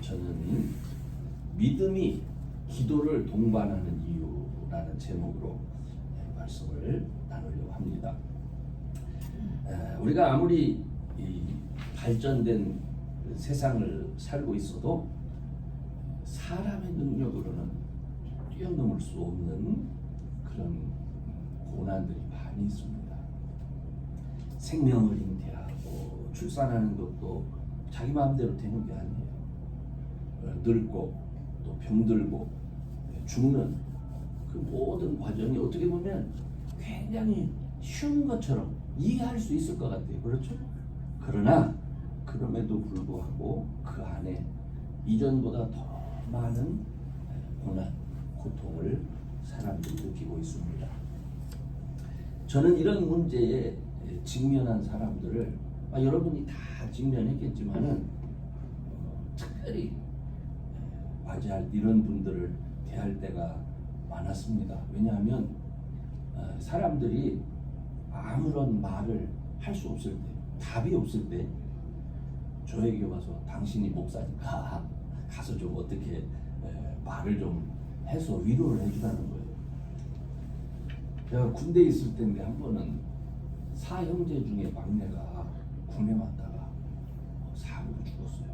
저는 믿음이 기도를 동반하는 이유라는 제목으로 말씀을 나누려고 합니다. 우리가 아무리 이 발전된 세상을 살고 있어도 사람의 능력으로는 뛰어넘을 수 없는 그런 고난들이 많이 있습니다. 생명을 잉태하고 출산하는 것도 자기 마음대로 되는 게 아니에요. 늙고 또 병들고 죽는 그 모든 과정이 어떻게 보면 굉장히 쉬운 것처럼 이해할 수 있을 것 같아요. 그렇죠? 그러나 그럼에도 불구하고 그 안에 이전보다 더 많은 고난, 고통을 사람들이 느끼고 있습니다. 저는 이런 문제에 직면한 사람들을 여러분이 다 직면했겠지만은 특별히 맞이할 이런 분들을 대할 때가 많았습니다. 왜냐하면 사람들이 아무런 말을 할 수 없을 때, 답이 없을 때 저에게 와서 당신이 목사니까 가서 좀 어떻게 말을 좀 해서 위로를 해주라는 거예요. 제가 군대에 있을 때인데 한 번은 사형제 중에 막내가 군에 왔다가 사고로 죽었어요.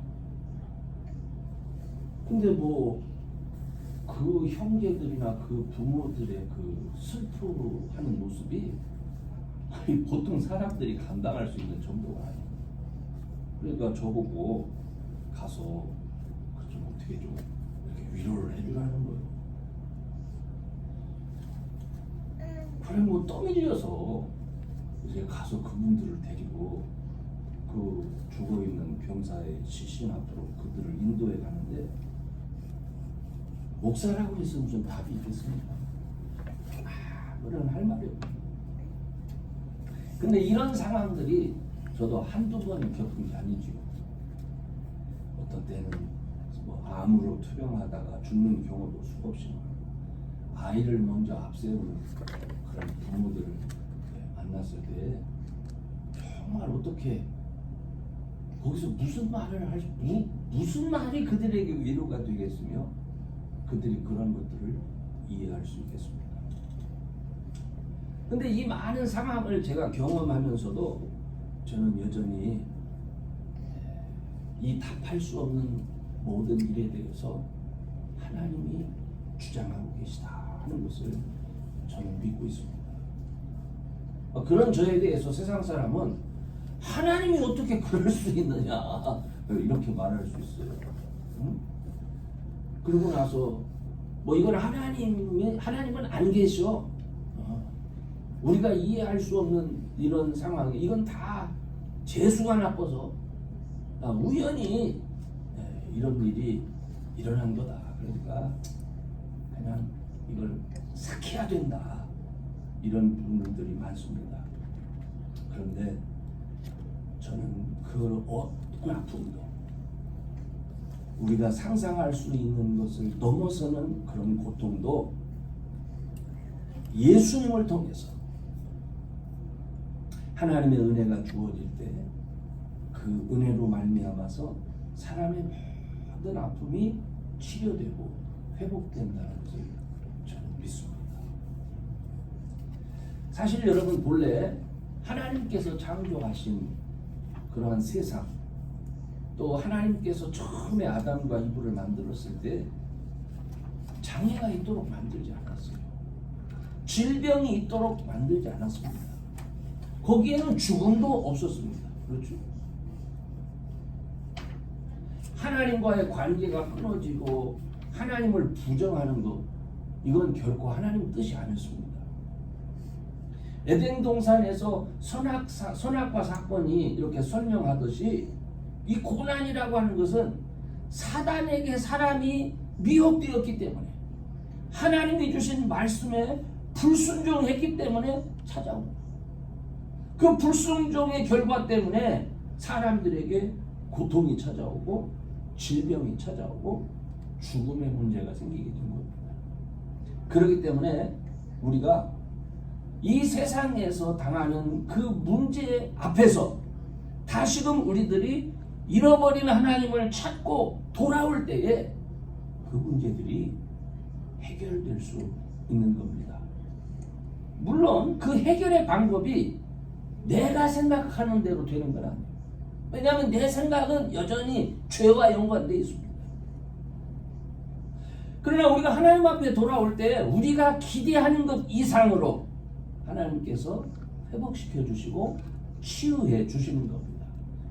근데 그 형제들이나 그 부모들의 그 슬퍼하는 모습이 보통 사람들이 감당할 수 있는 정도가 아니에요. 그러니까 저보고 가서 좀 어떻게 좀 이렇게 위로를 해주라는 거예요. 그래 떠밀려서 이제 가서 그분들을 데리고 그 죽어있는 병사의 시신 앞으로 그들을 인도해 가는데 목사라고 해서 무슨 답이 있겠습니까? 아무런 할 말이 없어요. 근데 이런 상황들이 저도 한두 번 겪은 게 아니죠. 어떤 때는 암으로 투병하다가 죽는 경우도 수없이 많고 아이를 먼저 앞세우는 그런 부모들을 만났을 때 정말 어떻게 거기서 무슨 말을 무슨 말이 그들에게 위로가 되겠으며 그들이 그런 것들을 이해할 수 있겠습니까? 근데 이 많은 상황을 제가 경험하면서도 저는 여전히 이 답할 수 없는 모든 일에 대해서 하나님이 주장하고 계시다 하는 것을 저는 믿고 있습니다. 그런 저에 대해서 세상 사람은 하나님이 어떻게 그럴 수 있느냐 이렇게 말할 수 있어요. 응? 그러고 나서 이건 하나님은 안 계셔. 우리가 이해할 수 없는 이런 상황, 이건 다 재수가 나빠서 우연히 이런 일이 일어난 거다. 그러니까 그냥 이걸 삭해야 된다. 이런 분들이 많습니다. 그런데 저는 그 어떤 아픔도 우리가 상상할 수 있는 것을 넘어서는 그런 고통도 예수님을 통해서 하나님의 은혜가 주어질 때 그 은혜로 말미암아서 사람의 모든 아픔이 치료되고 회복된다는 것을 저는 믿습니다. 사실 여러분 본래 하나님께서 창조하신 그러한 세상 또 하나님께서 처음에 아담과 이브를 만들었을 때 장애가 있도록 만들지 않았어요. 질병이 있도록 만들지 않았습니다. 거기에는 죽음도 없었습니다. 그렇죠? 하나님과의 관계가 끊어지고 하나님을 부정하는 것, 이건 결코 하나님 뜻이 아니었습니다. 에덴 동산에서 선악과 사건이 이렇게 설명하듯이 이 고난이라고 하는 것은 사단에게 사람이 미혹되었기 때문에 하나님이 주신 말씀에 불순종했기 때문에 찾아옵니다. 그 불순종의 결과 때문에 사람들에게 고통이 찾아오고 질병이 찾아오고 죽음의 문제가 생기게 된 겁니다. 그렇기 때문에 우리가 이 세상에서 당하는 그 문제 앞에서 다시금 우리들이 잃어버린 하나님을 찾고 돌아올 때에 그 문제들이 해결될 수 있는 겁니다. 물론 그 해결의 방법이 내가 생각하는 대로 되는 건 아니에요. 왜냐하면 내 생각은 여전히 죄와 연관되어 있습니다. 그러나 우리가 하나님 앞에 돌아올 때 우리가 기대하는 것 이상으로 하나님께서 회복시켜 주시고 치유해 주시는 겁니다.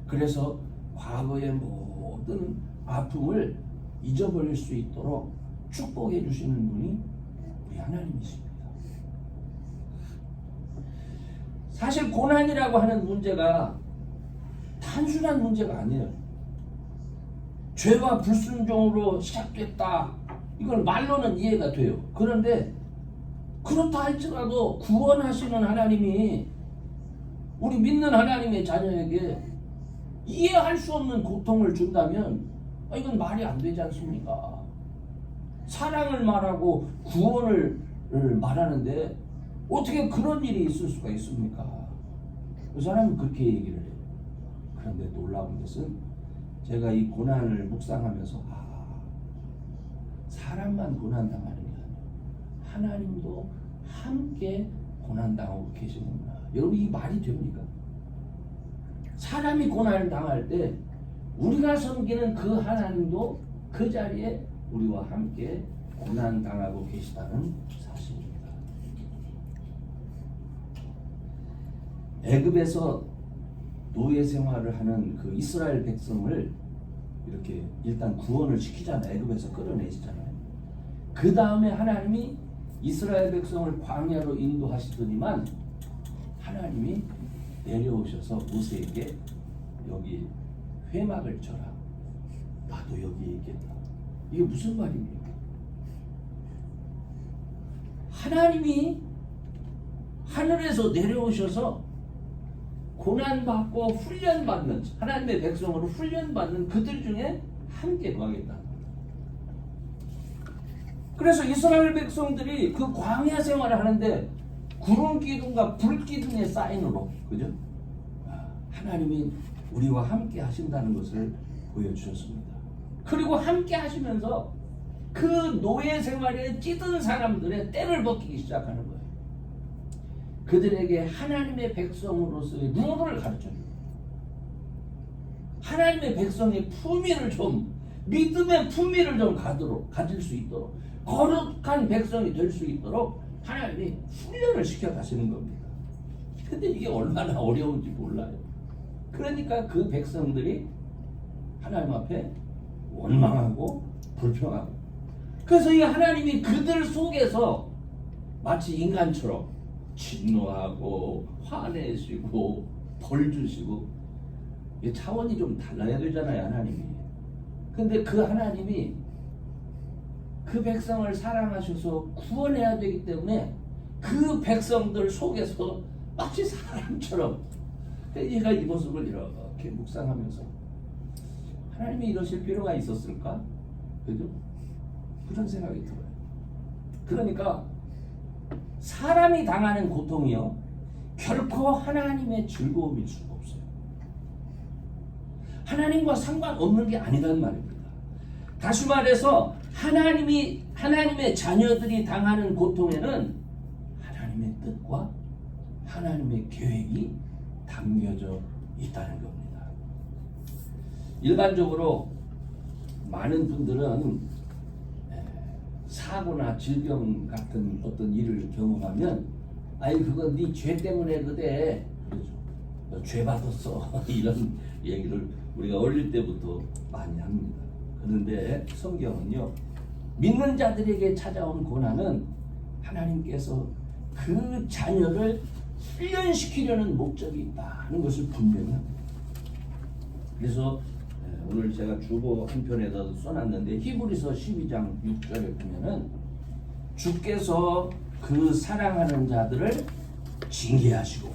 그래서 과거의 모든 아픔을 잊어버릴 수 있도록 축복해 주시는 분이 우리 하나님이십니다. 사실 고난이라고 하는 문제가 단순한 문제가 아니에요. 죄와 불순종으로 시작됐다. 이걸 말로는 이해가 돼요. 그런데 그렇다 할지라도 구원하시는 하나님이 우리 믿는 하나님의 자녀에게 이해할 수 없는 고통을 준다면 이건 말이 안 되지 않습니까? 사랑을 말하고 구원을 말하는데 어떻게 그런 일이 있을 수가 있습니까? 그 사람은 그렇게 얘기를 해요. 그런데 놀라운 것은 제가 이 고난을 묵상하면서 사람만 고난당하는 게 아니에요. 하나님도 함께 고난당하고 계시는구나. 여러분 이 말이 됩니까? 사람이 고난을 당할 때 우리가 섬기는 그 하나님도 그 자리에 우리와 함께 고난당하고 계시다는 사실입니다. 애굽에서 노예 생활을 하는 그 이스라엘 백성을 이렇게 일단 구원을 시키잖아요. 애굽에서 끌어내시잖아요. 그 다음에 하나님이 이스라엘 백성을 광야로 인도하시더니만 하나님이 내려오셔서 모세에게 여기 회막을 쳐라. 나도 여기에 있겠다. 이게 무슨 말입니까? 하나님이 하늘에서 내려오셔서 고난받고 훈련받는 하나님의 백성으로 훈련받는 그들 중에 함께 거하겠다. 그래서 이스라엘 백성들이 그 광야 생활을 하는데 구름 기둥과 불 기둥의 사인으로, 그죠? 하나님이 우리와 함께 하신다는 것을 보여주셨습니다. 그리고 함께 하시면서 그 노예 생활에 찌든 사람들의 때를 벗기기 시작하는 거예요. 그들에게 하나님의 백성으로서의 룰을 가르쳐줘요. 하나님의 백성의 품위를 좀, 믿음의 품위를 좀 가질 수 있도록, 거룩한 백성이 될 수 있도록 하나님이 훈련을 시켜 가시는 겁니다. 근데 이게 얼마나 어려운지 몰라요. 그러니까 그 백성들이 하나님 앞에 원망하고 불평하고, 그래서 이 하나님이 그들 속에서 마치 인간처럼 진노하고 화내시고 벌 주시고, 차원이 좀 달라야 되잖아요, 하나님이. 근데 그 하나님이 그 백성을 사랑하셔서 구원해야 되기 때문에 그 백성들 속에서 마치 사람처럼, 제가 이 모습을 이렇게 묵상하면서 하나님이 이러실 필요가 있었을까? 그죠? 그런 생각이 들어요. 그러니까 사람이 당하는 고통이요, 결코 하나님의 즐거움일 수가 없어요. 하나님과 상관없는 게 아니란 말입니다. 다시 말해서 하나님의 자녀들이 당하는 고통에는 하나님의 뜻과 하나님의 계획이 담겨져 있다는 겁니다. 일반적으로 많은 분들은 사고나 질병 같은 어떤 일을 경험하면 그건 네 죄 때문에 그래, 그러죠. 너 죄 받았어. 이런 얘기를 우리가 어릴 때부터 많이 합니다. 그런데 성경은요, 믿는 자들에게 찾아온 고난은 하나님께서 그 자녀를 훈련시키려는 목적이 있다는 것을 분명히 합니다. 그래서 오늘 제가 주보 한 편에다 써놨는데, 히브리서 12장 6절에 보면은 주께서 그 사랑하는 자들을 징계하시고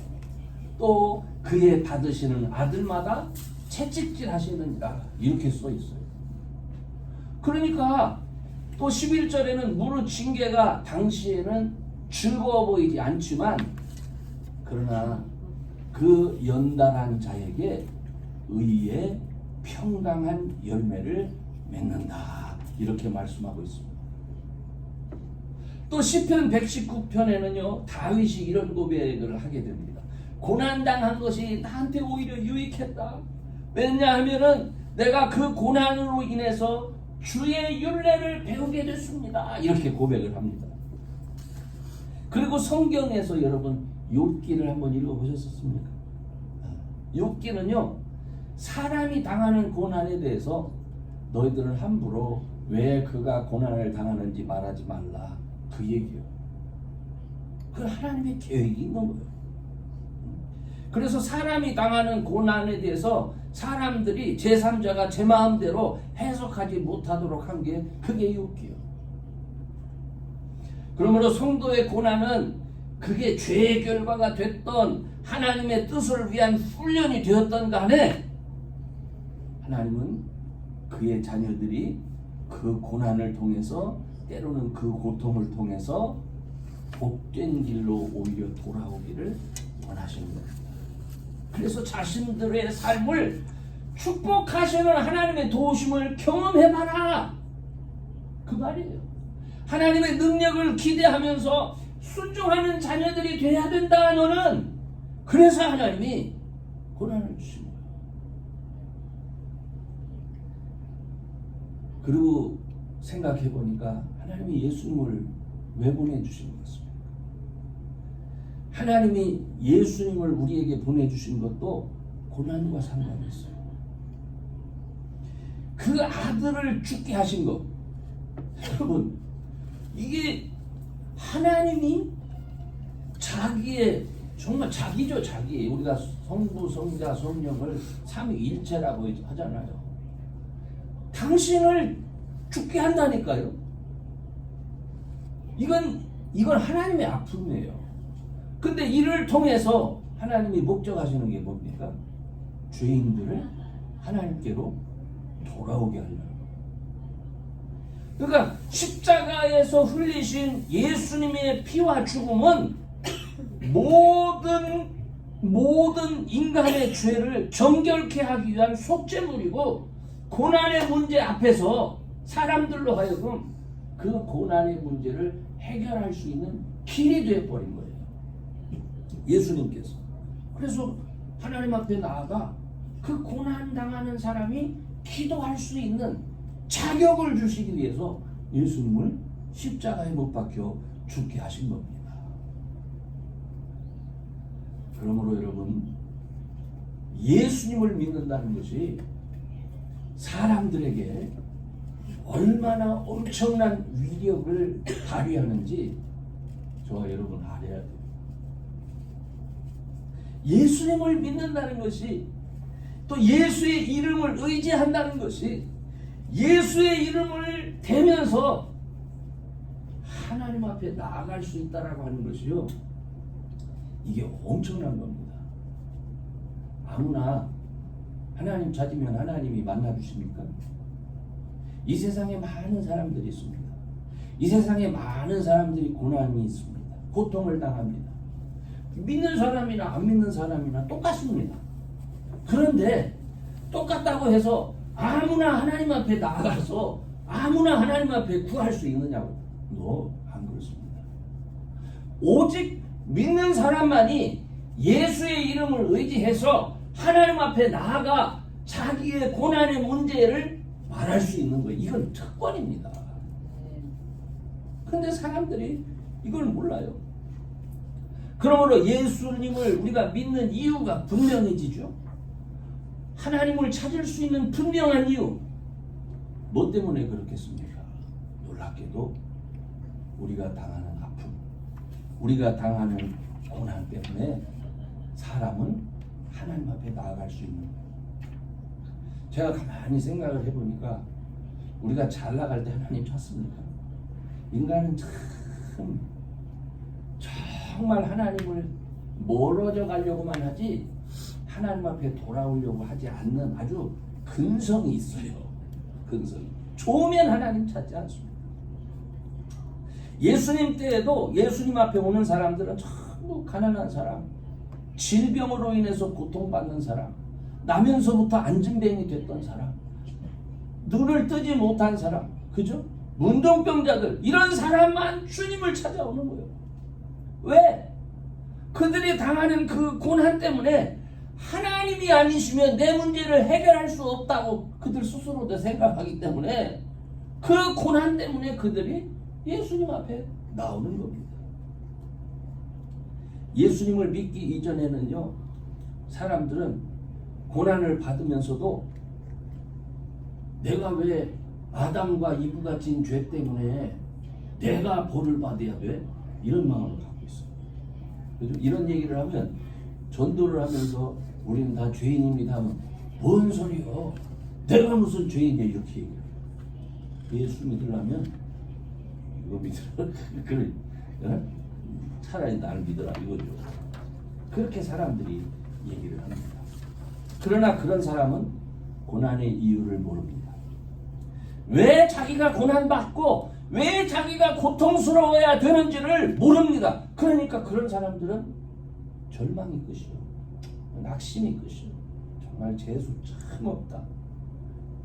또 그의 받으시는 아들마다 채찍질 하시느니라, 이렇게 써 있어요. 그러니까 또 11절에는 무릇 징계가 당시에는 즐거워 보이지 않지만 그러나 그 연단한 자에게 의의 평강한 열매를 맺는다. 이렇게 말씀하고 있습니다. 또 시편 119편에는요 다윗이 이런 고백을 하게 됩니다. 고난당한 것이 나한테 오히려 유익했다. 왜냐하면은 내가 그 고난으로 인해서 주의 율례를 배우게 됐습니다. 이렇게 고백을 합니다. 그리고 성경에서 여러분 욥기를 한번 읽어보셨습니까? 욥기는요 사람이 당하는 고난에 대해서 너희들은 함부로 왜 그가 고난을 당하는지 말하지 말라 그 얘기요. 그 하나님의 계획이 있는 거예요. 그래서 사람이 당하는 고난에 대해서 사람들이 제3자가 제 마음대로 해석하지 못하도록 한 게 그게 욥기요. 그러므로 성도의 고난은 그게 죄의 결과가 됐던 하나님의 뜻을 위한 훈련이 되었던 간에 하나님은 그의 자녀들이 그 고난을 통해서 때로는 그 고통을 통해서 복된 길로 오히려 돌아오기를 원하시는 겁니다. 그래서 자신들의 삶을 축복하시는 하나님의 도우심을 경험해봐라 그 말이에요. 하나님의 능력을 기대하면서 순종하는 자녀들이 돼야 된다 너는. 그래서 하나님이 고난을 주신 거예요. 그리고 생각해보니까 하나님이 예수님을 왜 보내주신 것입니까? 하나님이 예수님을 우리에게 보내주신 것도 고난과 상관이 있어요. 그 아들을 죽게 하신 것, 여러분 이게 하나님이 자기의 정말 자기죠. 자기. 우리가 성부 성자 성령을 삼위일체라고 하잖아요. 당신을 죽게 한다니까요. 이건 하나님의 아픔이에요. 근데 이를 통해서 하나님이 목적하시는 게 뭡니까? 죄인들을 하나님께로 돌아오게 하려는 거예요. 그러니까 십자가에서 흘리신 예수님의 피와 죽음은 모든 인간의 죄를 정결케 하기 위한 속죄물이고, 고난의 문제 앞에서 사람들로 하여금 그 고난의 문제를 해결할 수 있는 길이 되어버린 거예요. 예수님께서. 그래서 하나님 앞에 나아가 그 고난 당하는 사람이 기도할 수 있는 자격을 주시기 위해서 예수님을 십자가에 못 박혀 죽게 하신 겁니다. 그러므로 여러분, 예수님을 믿는다는 것이 사람들에게 얼마나 엄청난 위력을 발휘하는지 저와 여러분 알아야 돼요. 예수님을 믿는다는 것이, 또 예수의 이름을 의지한다는 것이, 예수의 이름을 대면서 하나님 앞에 나아갈 수 있다라고 하는 것이요, 이게 엄청난 겁니다. 아무나 하나님 찾으면 하나님이 만나주십니까? 이 세상에 많은 사람들이 있습니다. 이 세상에 많은 사람들이 고난이 있습니다. 고통을 당합니다. 믿는 사람이나 안 믿는 사람이나 똑같습니다. 그런데 똑같다고 해서 아무나 하나님 앞에 나가서 아무나 하나님 앞에 구할 수 있느냐고? 안 그렇습니다. 오직 믿는 사람만이 예수의 이름을 의지해서 하나님 앞에 나아가 자기의 고난의 문제를 말할 수 있는 거예요. 이건 특권입니다. 그런데 사람들이 이걸 몰라요. 그러므로 예수님을 우리가 믿는 이유가 분명해지죠. 하나님을 찾을 수 있는 분명한 이유, 뭐 때문에 그렇겠습니까? 놀랍게도 우리가 당하는 아픔, 우리가 당하는 고난 때문에 사람은 하나님 앞에 나아갈 수 있는 거예요. 제가 가만히 생각을 해보니까 우리가 잘 나갈 때 하나님 찾습니까? 인간은 참 정말 하나님을 멀어져 가려고만 하지 하나님 앞에 돌아오려고 하지 않는 아주 근성이 있어요. 근성이. 좋으면 하나님 찾지 않습니다. 예수님 때에도 예수님 앞에 오는 사람들은 전부 가난한 사람, 질병으로 인해서 고통받는 사람, 나면서부터 안진뱅이 됐던 사람, 눈을 뜨지 못한 사람, 그죠? 문둥병자들, 이런 사람만 주님을 찾아오는 거예요. 왜? 그들이 당하는 그 고난 때문에 하나님이 아니시면 내 문제를 해결할 수 없다고 그들 스스로도 생각하기 때문에 그 고난 때문에 그들이 예수님 앞에 나오는 겁니다. 예수님을 믿기 이전에는요, 사람들은 고난을 받으면서도 내가 왜 아담과 이브가 진 죄 때문에 내가 벌을 받아야 돼? 이런 마음을 갖고 있어요. 그래서 이런 얘기를 하면, 전도를 하면서 우리는 다 죄인입니다 하면, 뭔 소리요? 내가 무슨 죄인이야? 이렇게 얘기해요. 예수 믿으려면 이거 믿으라. 그래, 차라리 나를 믿어라 이거죠. 그렇게 사람들이 얘기를 합니다. 그러나 그런 사람은 고난의 이유를 모릅니다. 왜 자기가 고난받고 왜 자기가 고통스러워야 되는지를 모릅니다. 그러니까 그런 사람들은 절망이 끝이요, 낙심이 끝이요, 정말 재수 참 없다.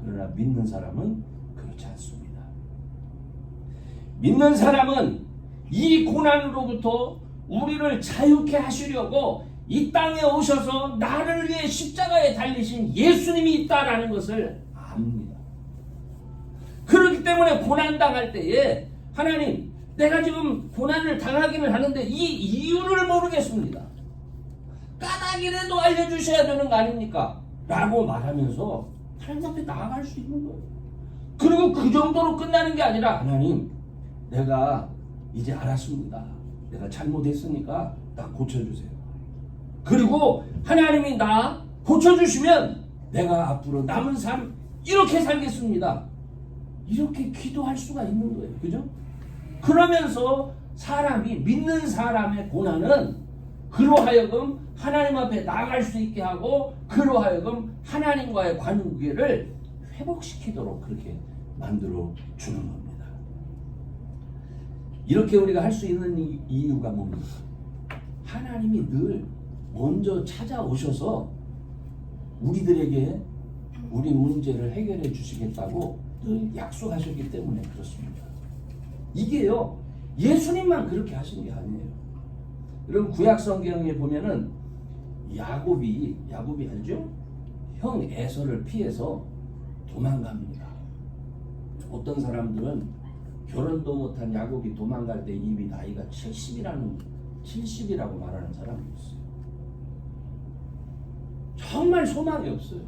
그러나 믿는 사람은 그렇지 않습니다. 믿는 사람은 이 고난으로부터 우리를 자유케 하시려고 이 땅에 오셔서 나를 위해 십자가에 달리신 예수님이 있다라는 것을 압니다. 그렇기 때문에 고난당할 때에 하나님, 내가 지금 고난을 당하기는 하는데 이 이유를 모르겠습니다. 까닭이라도 알려주셔야 되는 거 아닙니까? 라고 말하면서 하나님 앞에 나아갈 수 있는 거예요. 그리고 그 정도로 끝나는 게 아니라, 하나님, 내가 이제 알았습니다. 내가 잘못했으니까 나 고쳐주세요. 그리고 하나님이 나 고쳐주시면 내가 앞으로 남은 삶 이렇게 살겠습니다. 이렇게 기도할 수가 있는 거예요. 그죠? 그러면서 사람이, 믿는 사람의 고난은 그로 하여금 하나님 앞에 나아갈 수 있게 하고 그로 하여금 하나님과의 관계를 회복시키도록 그렇게 만들어 주는 겁니다. 이렇게 우리가 할 수 있는 이유가 뭡니까? 하나님이 늘 먼저 찾아오셔서 우리들에게 우리 문제를 해결해 주시겠다고 늘 약속하셨기 때문에 그렇습니다. 이게요, 예수님만 그렇게 하신 게 아니에요. 여러분, 구약 성경에 보면은 야곱이 알죠? 형 에서를 피해서 도망갑니다. 어떤 사람들은 결혼도 못한 야곱이 도망갈 때 이미 나이가 70이라고 말하는 사람이 있어요. 정말 소망이 없어요.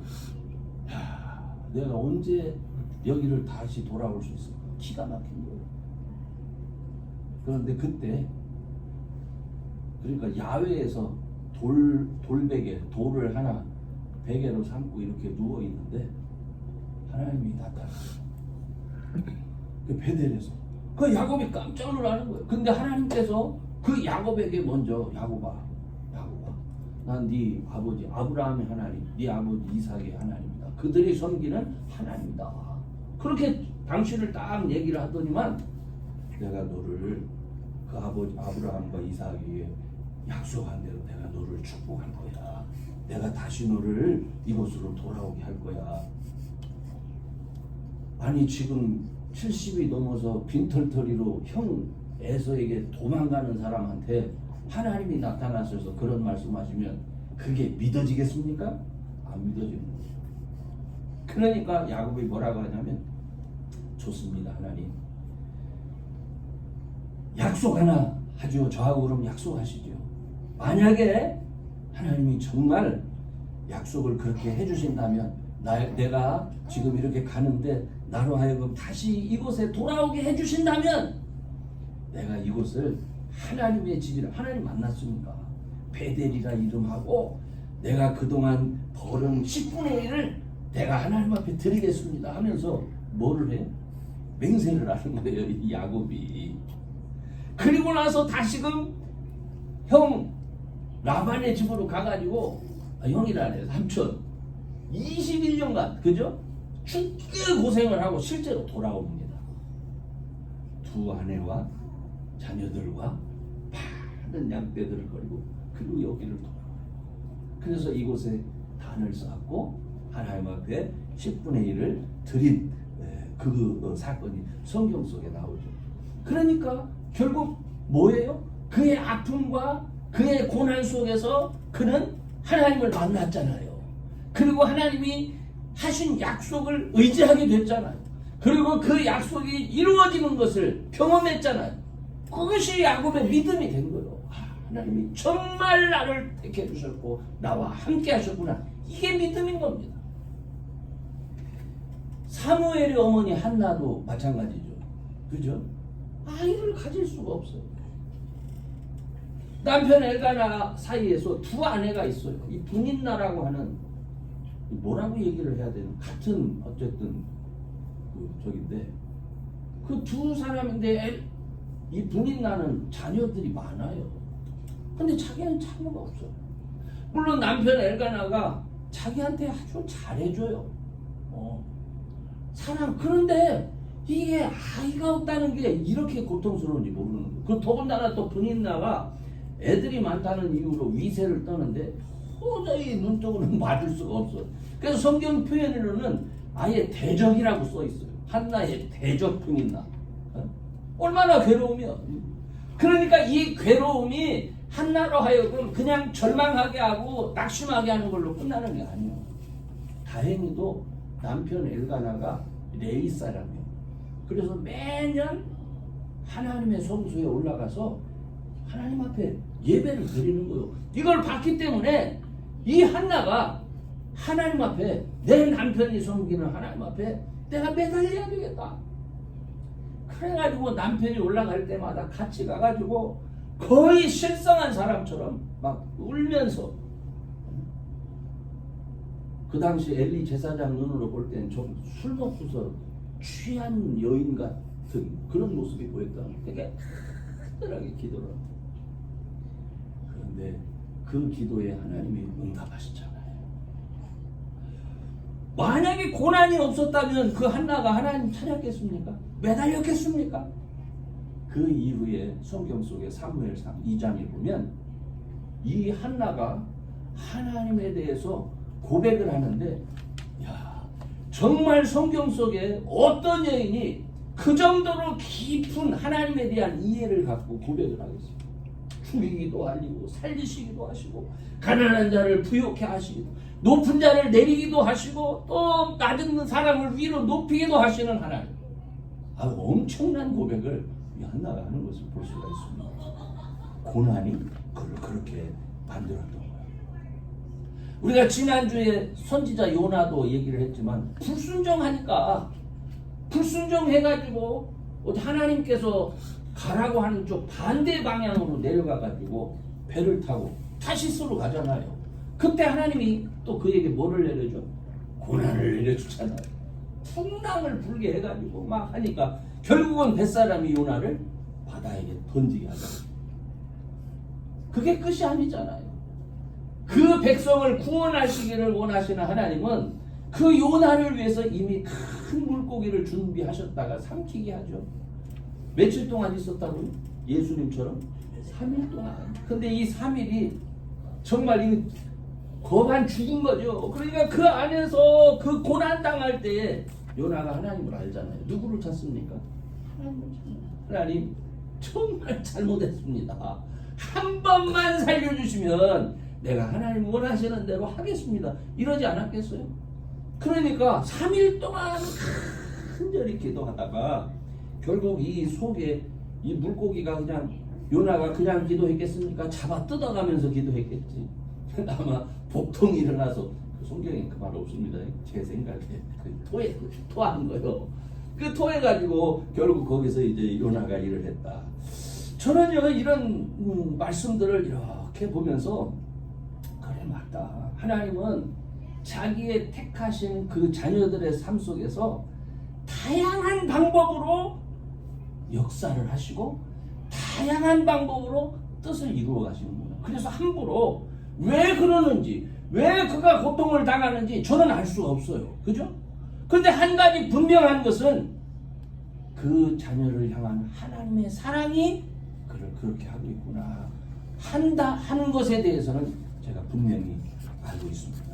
내가 언제 여기를 다시 돌아올 수 있을까? 기가 막힌 거예요. 그런데 그때, 그러니까 야외에서 돌베개, 돌을 하나 베개로 삼고 이렇게 누워 있는데 하나님이 나타나요. 그 베델에서. 그 야곱이 깜짝 놀라는 거예요. 근데 하나님께서 그 야곱에게 먼저, 야곱아, 난 네 아버지 아브라함의 하나님, 네 아버지 이삭의 하나님이다. 그들이 섬기는 하나님이다. 그렇게 당신을 딱 얘기를 하더니만, 내가 너를 그 아버지 아브라함과 이삭에게 약속한 대로 내가 너를 축복할 거야. 내가 다시 너를 이곳으로 돌아오게 할 거야. 아니, 지금 70이 넘어서 빈털터리로 형 에서에게 도망가는 사람한테 하나님이 나타나셔서 그런 말씀하시면 그게 믿어지겠습니까? 안 믿어지는 거죠. 그러니까 야곱이 뭐라고 하냐면, 좋습니다 하나님, 약속 하나 하죠. 저하고 그럼 약속하시죠. 만약에 하나님이 정말 약속을 그렇게 해주신다면, 내가 지금 이렇게 가는데 나로 하여금 다시 이곳에 돌아오게 해주신다면 내가 이곳을 하나님의 집이라, 하나님 만났으니까 베델이라 이름하고 내가 그동안 벌은 10분의 1을 내가 하나님 앞에 드리겠습니다 하면서 뭐를 해? 맹세를 하는 거예요, 이 야곱이. 그리고 나서 다시금 형 라반의 집으로 가가지고, 형이라네, 삼촌, 21년간, 그죠? 죽게 고생을 하고 실제로 돌아옵니다. 두 아내와 자녀들과 많은 양떼들을 거리고, 그리고 여기를 돌아와요. 그래서 이곳에 단을 쌓고 하나님 앞에 10분의 1을 드린 그 사건이 성경 속에 나오죠. 그러니까 결국 뭐예요? 그의 아픔과 그의 고난 속에서 그는 하나님을 만났잖아요. 그리고 하나님이 하신 약속을 의지하게 됐잖아요. 그리고 그 약속이 이루어지는 것을 경험했잖아요. 그것이 야곱의 믿음이 된 거예요. 하나님이 정말 나를 택해 주셨고 나와 함께 하셨구나. 이게 믿음인 겁니다. 사무엘의 어머니 한나도 마찬가지죠. 그죠? 아이를 가질 수가 없어요. 남편 엘가나 사이에서 두 아내가 있어요. 이 분인나라고 하는, 뭐라고 얘기를 해야 되나, 같은 어쨌든 저긴데 그 두 사람인데 이 분인나는 자녀들이 많아요. 근데 자기는 자녀가 없어요. 물론 남편 엘가나가 자기한테 아주 잘해줘요. 사랑. 그런데 이게 아이가 없다는 게 이렇게 고통스러운지 모르는 거예요. 그 더군다나 또 분인나가 애들이 많다는 이유로 위세를 떠는데 도저히 눈뜨고는 맞을 수가 없어요. 그래서 성경 표현으로는 아예 대적이라고 써 있어요. 한나의 대적 분인나. 얼마나 괴로우면. 그러니까 이 괴로움이 한나로 하여금 그냥 절망하게 하고 낙심하게 하는 걸로 끝나는 게 아니에요. 다행히도 남편 엘가나가 레위 사람이에요. 그래서 매년 하나님의 성소에 올라가서 하나님 앞에 예배를 드리는 거예요. 이걸 봤기 때문에 이 한나가 하나님 앞에, 내 남편이 섬기는 하나님 앞에 내가 매달려야 되겠다. 그래가지고 남편이 올라갈 때마다 같이 가가지고 거의 실성한 사람처럼 막 울면서, 그 당시 엘리 제사장 눈으로 볼 때는 좀 술 먹고서 취한 여인 같은 그런 모습이 보였다. 되게 간절하게 기도를. 그런데 그 기도에 하나님이 응답하셨잖아요. 만약에 고난이 없었다면 그 한나가 하나님 찾았겠습니까? 매달렸겠습니까? 그 이후에 성경 속에 사무엘상 2장에 보면 이 한나가 하나님에 대해서 고백을 하는데, 정말 성경 속에 어떤 여인이 그 정도로 깊은 하나님에 대한 이해를 갖고 고백을 하겠습니까? 죽이기도 하시고 살리시기도 하시고 가난한 자를 부욕해 하시기도, 높은 자를 내리기도 하시고 또 낮은 사람을 위로 높이기도 하시는 하나님. 엄청난 고백을 이 한나가 하는 것을 볼 수가 있습니다. 고난이 그를 그렇게 만들었던 거예요. 우리가 지난주에 선지자 요나도 얘기를 했지만 불순종하니까, 불순종해가지고 하나님께서 가라고 하는 쪽 반대 방향으로 내려가가지고 배를 타고 타시스로 가잖아요. 그때 하나님이 또 그에게 뭐를 내려줘? 고난을 내려주잖아요. 풍랑을 불게 해가지고 막 하니까 결국은 뱃사람이 요나를 바다에 던지게 하잖아요. 그게 끝이 아니잖아요. 그 백성을 구원하시기를 원하시는 하나님은 그 요나를 위해서 이미 큰 물고기를 준비하셨다가 삼키게 하죠. 며칠 동안 있었다고요? 예수님처럼 3일 동안. 근데 이 3일이 정말 거반 죽은 거죠. 그러니까 그 안에서 그 고난 당할 때 요나가 하나님을 알잖아요. 누구를 찾습니까? 하나님을 찾습니다. 하나님 정말 잘못했습니다. 한 번만 살려주시면 내가 하나님 원하시는 대로 하겠습니다. 이러지 않았겠어요? 그러니까 3일 동안 간절히 기도하다가 결국 이 속에 이 물고기가 그냥, 요나가 그냥 기도했겠습니까? 잡아 뜯어가면서 기도했겠지. 아마 복통이 일어나서, 성경에 그 말 없습니다. 제 생각에 토한 거요. 그 토해가지고 결국 거기서 이제 요나가 일을 했다. 저는요 이런 말씀들을 이렇게 보면서, 그래 맞다. 하나님은 자기의 택하신 그 자녀들의 삶 속에서 다양한 방법으로 역사를 하시고 다양한 방법으로 뜻을 이루어 가시는구나. 그래서 함부로 왜 그러는지, 왜 그가 고통을 당하는지 저는 알 수가 없어요. 그죠? 근데 한 가지 분명한 것은 그 자녀를 향한 하나님의 사랑이 그를 그렇게 하고 있구나 하는 것에 대해서는 제가 분명히 알고 있습니다.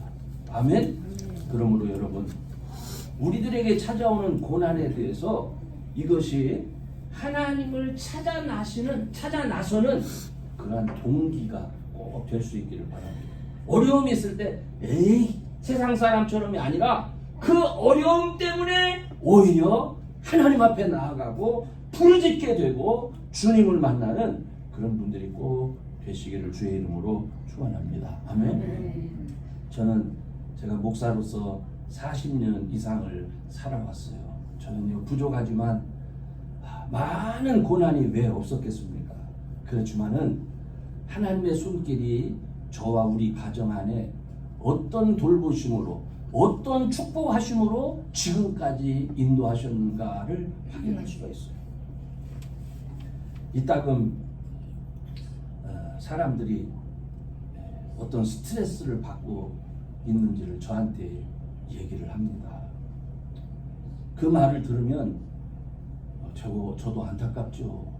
아멘. 그러므로 여러분, 우리들에게 찾아오는 고난에 대해서 이것이 하나님을 찾아 나서는 그러한 동기가 꼭 될 수 있기를 바랍니다. 어려움이 있을 때 에이 세상 사람처럼이 아니라 그 어려움 때문에 오히려 하나님 앞에 나아가고 부르짖게 되고 주님을 만나는 그런 분들이 꼭 되시기를 주의 이름으로 축원합니다. 아멘. 저는 제가 목사로서 40년 이상을 살아왔어요. 저는요 부족하지만 많은 고난이 왜 없었겠습니까? 그렇지만은 하나님의 손길이 저와 우리 가정 안에 어떤 돌보심으로 어떤 축복하심으로 지금까지 인도하셨는가를 확인할 수가 있어요. 이따금 사람들이 어떤 스트레스를 받고 있는지를 저한테 얘기를 합니다. 그 말을 들으면 저도 안타깝죠.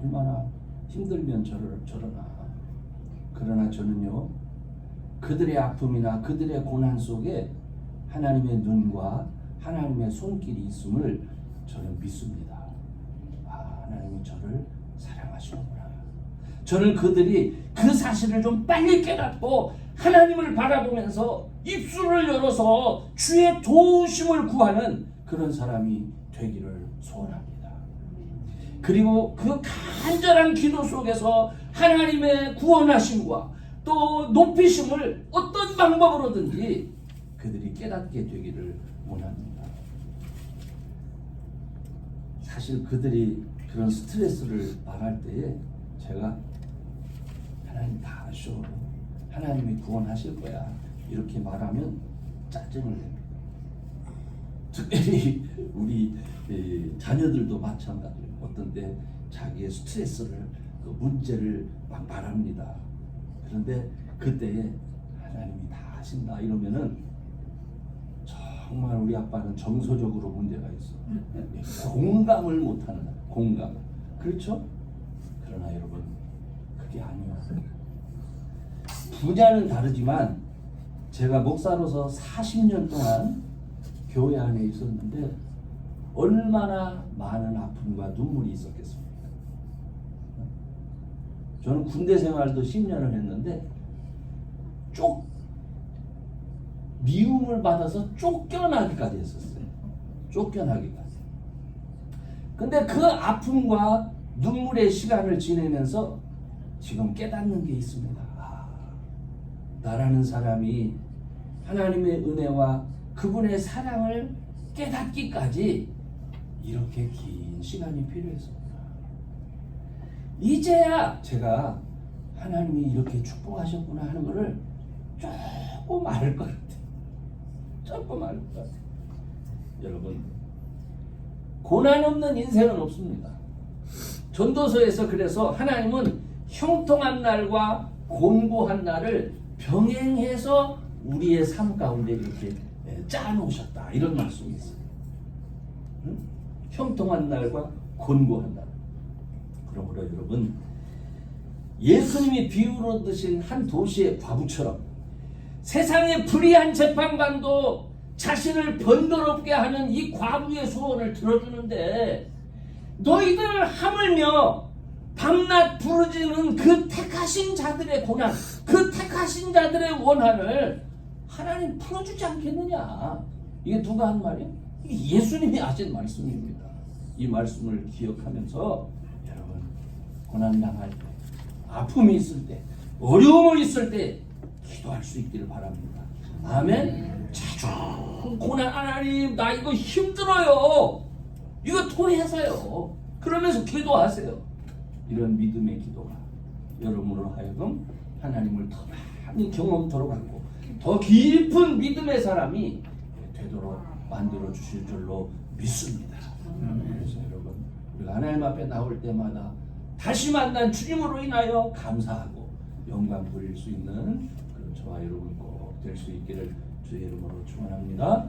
얼마나 힘들면 저러나. 그러나 저는요, 그들의 아픔이나 그들의 고난 속에 하나님의 눈과 하나님의 손길이 있음을 저는 믿습니다. 하나님은 저를 사랑하시는구나. 저는 그들이 그 사실을 좀 빨리 깨닫고 하나님을 바라보면서 입술을 열어서 주의 도우심을 구하는 그런 사람이 되기를 소원합니다. 그리고 그 간절한 기도 속에서 하나님의 구원하심과 또 높이심을 어떤 방법으로든지 그들이 깨닫게 되기를 원합니다. 사실 그들이 그런 스트레스를 말할 때에 제가 하나님 다 아셔. 하나님이 구원하실 거야. 이렇게 말하면 짜증을 냅니다. 특별히 우리 자녀들도 마찬가지예요. 어떤 때 자기의 스트레스를 그 문제를 막 말합니다. 그런데 그때에 하나님이 다 하신다 이러면은 정말 우리 아빠는 정서적으로 문제가 있어. 공감을 못하는 공감. 그렇죠? 그러나 여러분 그게 아니에요. 분야는 다르지만 제가 목사로서 40년 동안 교회 안에 있었는데 얼마나 많은 아픔과 눈물이 있었겠습니까? 저는 군대 생활도 10년을 했는데 미움을 받아서 쫓겨나기까지 했었어요. 쫓겨나기까지. 근데 그 아픔과 눈물의 시간을 지내면서 지금 깨닫는 게 있습니다. 나라는 사람이 하나님의 은혜와 그분의 사랑을 깨닫기까지 이렇게 긴 시간이 필요했습니다. 이제야 제가 하나님이 이렇게 축복하셨구나 하는 것을 조금 알 것 같아요. 조금 알 것 같아요. 여러분, 고난 없는 인생은 없습니다. 전도서에서 그래서 하나님은 형통한 날과 곤고한 날을 병행해서 우리의 삶 가운데 이렇게 짜놓으셨다. 이런 말씀이 있어요. 응? 형통한 날과 곤고한 날. 그러므로 여러분, 예수님이 비유로 드신 한 도시의 과부처럼 세상의 불의한 재판관도 자신을 번거롭게 하는 이 과부의 소원을 들어주는데 너희들 하물며 밤낮 부르짖는 그 택하신 자들의 고난, 그 택하신 자들의 원한을 하나님 풀어주지 않겠느냐. 이게 누가 한 말이에요? 이게 예수님이 하신 말씀입니다. 이 말씀을 기억하면서 여러분 고난당할 때, 아픔이 있을 때, 어려움이 있을 때 기도할 수 있기를 바랍니다. 아멘. 자주 고난, 하나님 나 이거 힘들어요. 이거 토해서요. 그러면서 기도하세요. 이런 믿음의 기도가 여러분으로 하여금 하나님을 더 많이 경험토록 하고 더 깊은 믿음의 사람이 되도록 만들어 주실 줄로 믿습니다. 그래서 여러분 우리가 하나님 앞에 나올 때마다 다시 만난 주님으로 인하여 감사하고 영광 돌릴 수 있는 그런 저와 여러분 꼭 될 수 있기를 주의 이름으로 축원합니다.